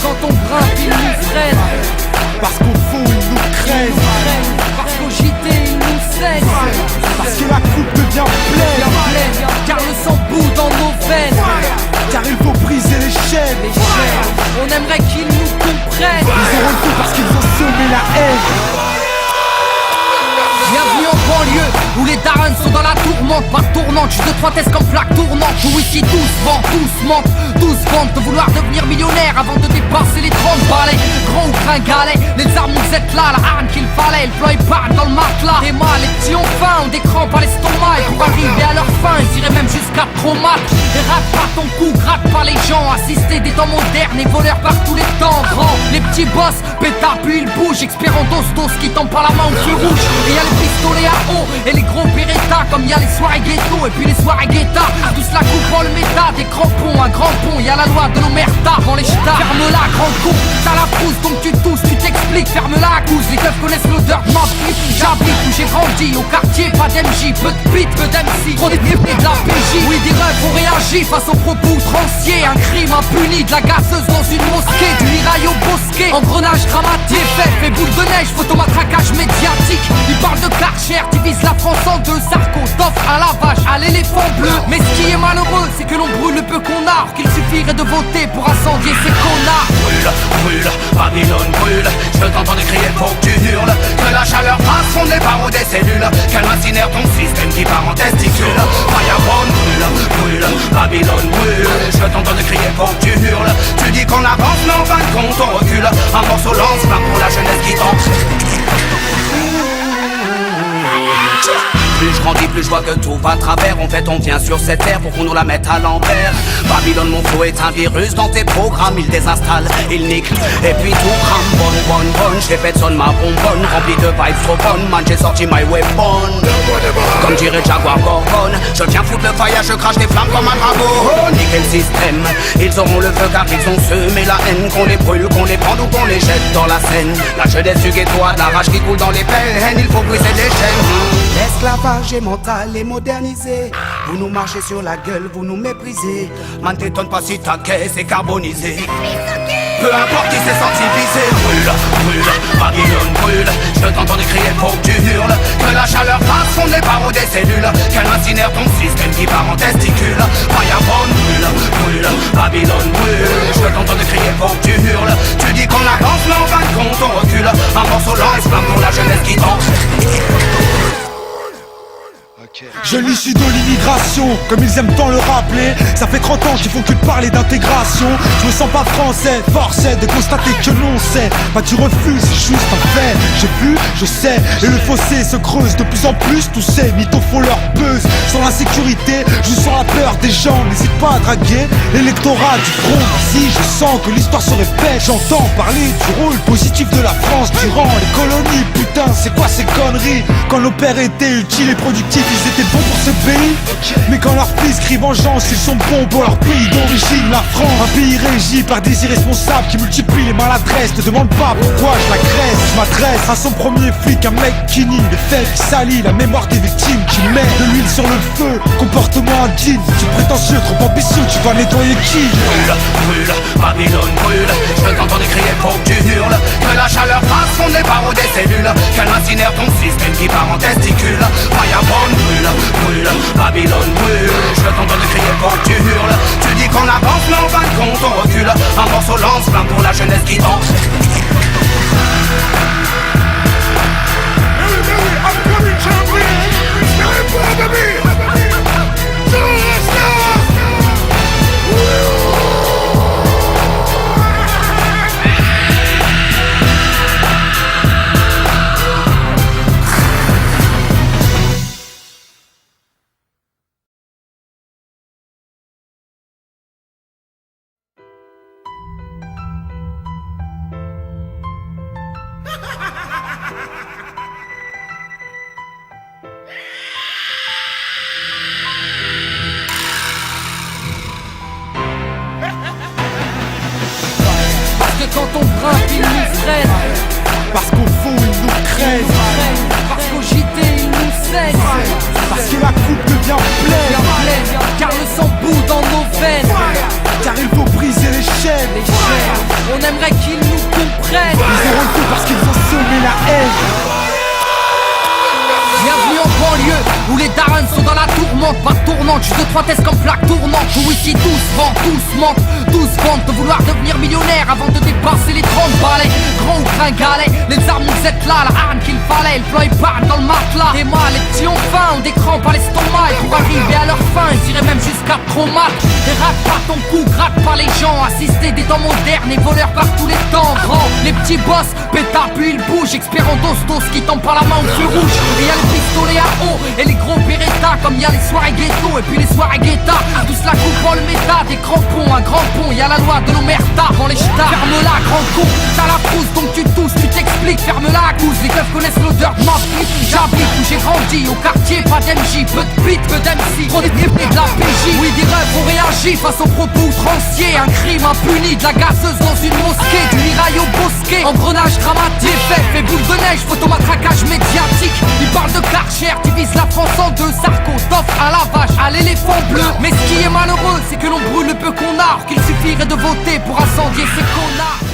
quand on grimpe, ils nous freinent. Parce qu'au fond ils nous craignent. Parce qu'au JT ils nous saignent. Parce que la coupe devient pleine. Car le sang bout dans nos veines. Car il faut briser les chaînes. On aimerait qu'ils nous comprennent. Ils auront le coup parce qu'ils ont semé la haine. Bienvenue en banlieue, où les darons sont dans la tourmente. Pas tournante, juste 2-3 tests comme flaque tournante. Où ici tous vendent, tous mentent, tous vendent de vouloir devenir millionnaire avant de dépasser les 30 balais. Grand ou gringalet, les armes nous êtes là, la harne qu'il fallait. Le plan est part dans le matelas. Des mâles, les petits ont faim, ont des crampes à l'estomac. Et pour arriver à leur fin, ils iraient même jusqu'à traumates. Et rate pas ton cou, gratte pas les gens. Assister des temps modernes et voleurs par tous les temps. Grand, les petits boss, pétard puis ils bougent. Expert en dos qui tend pas la main au feu rouge. Et y'a les pistolets à eau et les gros Beretta. Comme y'a les soirées ghetto et puis les soirées guetta. Tous la coupe en le méta, des crampons, un grand pont. Y'a la loi de l'omerta, dans les ch'tas. Ferme-la, grand con, t'as la frousse donc tu tousses, tu t'expliques. Ferme-la à cause, les keufs connaissent l'odeur de ma flip. J'habite où j'ai grandi, au quartier, pas d'MJ. Peu de beat, peu d'MC, trop de la PJ. Oui, des rêves ont réagi face aux propos outranciers. Un crime impuni, de la gazeuse dans une mosquée. Du mirail au bosquet, engrenage grammatique. Fait boule de neige, photomatraquage médiatique. Il parle de Karcher, divise la France en deux. Sarko, t'offre à la vache, à l'éléphant bleu. Mais ce qui est malheureux, c'est que l'on brûle le peu qu'on a. Or qu'il suffirait de voter pour incendier ces connards. Brûle, brûle, Babylone brûle. Je t'entends crier, faut que tu hurles. Que la chaleur passe, fond des barreaux des cellules. Qu'elle incinère ton système qui part en testicule. Fireborn brûle, brûle, Babylone brûle. Je t'entends crier, faut que tu hurles. Tu dis qu'on avance, mais en fin de compte on recule. Un morceau lance-flamme pour la jeunesse qui tombe. Plus je grandis, plus je vois que tout va à travers. En fait, on vient sur cette terre pour qu'on nous la mette à l'envers. Babylone, mon flow est un virus dans tes programmes. Il désinstalle, il nique, et puis tout crame. Bonne, je répète, sonne ma bonbonne. Rempli de vibes trop bonnes, man, j'ai sorti my weapon. Comme dirait Jaguar Gorgon, je viens foutre le fire, je crache des flammes comme un dragon. Niquer le système, ils auront le feu car ils ont semé la haine. Qu'on les brûle, qu'on les prenne ou qu'on les jette dans la Seine. La jeunesse du ghetto a de la rage qui coule dans les veines. Il faut briser les chaînes. L'esclavage est mental et modernisé. Vous nous marchez sur la gueule, vous nous méprisez. Man, t'étonne pas si ta caisse est carbonisée. Peu importe qui s'est senti visé. Brûle, brûle, Babylone brûle. Je t'entends crier, faut que tu hurles. Que la chaleur passe, fond des barreaux des cellules. Qu'elle incinère ton système qui part en testicule. Fireborn brûle, brûle, Babylone brûle. Je t'entends crier, faut que tu hurles. Tu dis qu'on avance, mais en fin de compte on recule. Un morceau lance-flamme pour la jeunesse qui tombe. Je l'issue de l'immigration, comme ils aiment tant le rappeler. Ça fait 30 ans qu'ils font que de parler d'intégration. Je me sens pas français, force est de constater que l'on sait. Pas du refus, c'est juste un fait. J'ai vu, je sais, et le fossé se creuse de plus en plus. Tous ces mythos font leur buzz. Sans l'insécurité, joue sur la peur des gens. N'hésite pas à draguer l'électorat du front. Si je sens que l'histoire se répète, j'entends parler du rôle positif de la France durant les colonies. Putain, c'est quoi ces conneries? Quand nos pères étaient utiles et productifs, ils étaient bons pour ce pays. Mais quand leurs fils crient vengeance, ils sont bons pour leur pays d'origine, la France. Un pays régi par des irresponsables qui multiplient les maladresses. Ne demande pas pourquoi je la graisse. Je m'adresse à son premier flic, un mec qui nie les faits, qui salit la mémoire des victimes, qui met de l'huile sur le feu. Comportement indigne, tu prétentieux, trop ambitieux, tu vas nettoyer qui? Brûle, brûle, Babylone brûle. Je t'entends crier, faut que tu hurles. Que la chaleur passe, fond des barreaux des cellules. Qu'elle incinère ton système qui part en testicule. Fireborn brûle, brûle, Babylone brûle. Je t'entends crier, faut que tu hurles. Tu dis qu'on avance, mais en fin de compte on recule. Un morceau lance-flamme pour la jeunesse qui tombe. Quand on grimpe, ils nous freinent. Parce qu'au fond ils nous craignent. Parce qu'au JT ils nous saignent. Parce que la coupe devient pleine. Car le sang bout dans nos veines. Car il faut briser les chaînes. On aimerait tournante, juste 2-3 tests comme plaque tournante. Où ici tous vendent, tous mentent, tous vendent de vouloir devenir millionnaire avant de dépasser les 30 balais. Grand ou gringalet, les armes nous êtes là, la arme qu'il fallait, le plan épargne dans le matelas. Et moi, les petits ont faim, ont des crampes à l'estomac. Et pour arriver à leur fin, ils iraient même jusqu'à trop mal. Et rate pas ton cou, gratte pas les gens. Assister des temps modernes et voleurs par tous les temps. Grand, les petits boss, pétard puis ils bougent. Expert en dos qui tombent par la main au feu rouge. Et y'a les pistolets à eau et les gros Beretta. Comme y'a les soirées ghetto et puis les soirées guetta. Tous la coupe en le méta, des crampons, un grand pont. Y'a la loi de l'omerta dans les ch'tas. Ferme-la, grand con, t'as la frousse donc tu tousses, tu t'expliques. Ferme-la à cause, les keufs connaissent l'odeur de ma flic. J'habite où j'ai grandi, au quartier, pas d'MJ. Peu de beat, peu d'MC, trop d'épiés de la PJ. Oui, des rêves ont réagi face aux propos outranciers. Un crime impuni, de la gazeuse dans une mosquée. Du mirail au bosquet, engrenage dramatique. Fait boule de neige, photomatraquage médiatique. Ils parlent de Karcher, tu vises la France en deux. Sarko, t'offre à la vache, à l'éléphant bleu. Mais ce qui est malheureux, c'est que l'on brûle le peu qu'on a. Or qu'il suffirait de voter pour incendier ces connards.